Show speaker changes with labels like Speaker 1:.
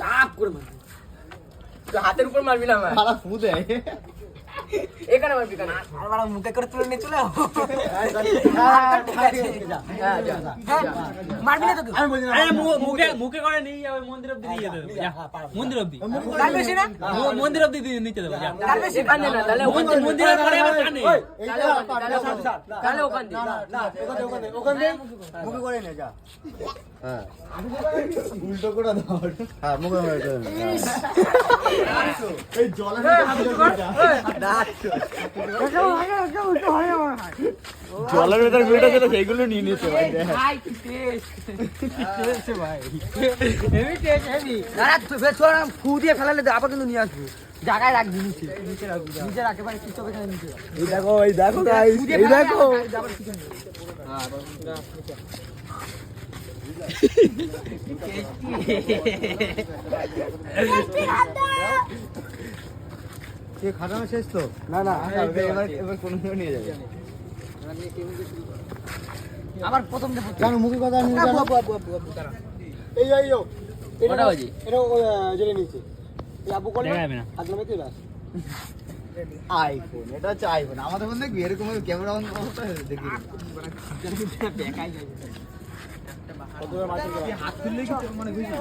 Speaker 1: দাপ করে মারবি তুই হাতের উপর মারবি না আমার
Speaker 2: শালা ফু দেয়
Speaker 1: এখানে মারবি কেন
Speaker 3: আর বাড়া মুখে করে তুলে নিয়ে চলে যাও মারবি না তো
Speaker 2: আমি বলি না
Speaker 4: আরে মুখে করে নিয়ে যাবে মন্দির অবধি নিয়ে যেতে দেবো যা মন্দির অবধি
Speaker 3: তার বেশি না
Speaker 4: মন্দির অবধি নিতে দেবো যা
Speaker 3: তার বেশি
Speaker 1: কান্দে না তাহলে
Speaker 4: মন্দিরের পরে আবার টানে
Speaker 1: তাহলে ওখান দিয়ে
Speaker 2: ওখানে মুখে করে নে যা হ্যাঁ উল্টো করে দাও হ্যাঁ মুখে করে এই জলের জলের ভেতর ভিডিও ছিল সেইগুলো নিয়ে নিতে ভাই
Speaker 1: ভাই কি টেস্ট
Speaker 3: ভাই
Speaker 1: হেভি টেস্ট হেভি
Speaker 3: দাঁড়া ছোড় ফু দিয়ে ফেলালে আবার কিন্তু নিয়ে আসবো জায়গায় রাখবি নিচে রাখে পারে কিছু এখানে নিচে
Speaker 2: এই দেখো গাইস এই দেখো কে খাটানো শেষ তো না না এবার কোন নিয়ে যাবে
Speaker 3: আবার প্রথম
Speaker 2: কেন মুখে কথা নিয়ে জানো এই
Speaker 1: কটা বাজে
Speaker 2: এটা জেনে নিয়েছে এই আবু করে
Speaker 4: দেখা যাবে না
Speaker 2: হাত নামে বাস আইফোন এটা হচ্ছে আইফোন আমাদের মধ্যে দেখবি এরকম ক্যামেরা অন অবস্থা দেখবি
Speaker 3: দেখাই যায়
Speaker 2: হাত তুললে কি মানে বুঝি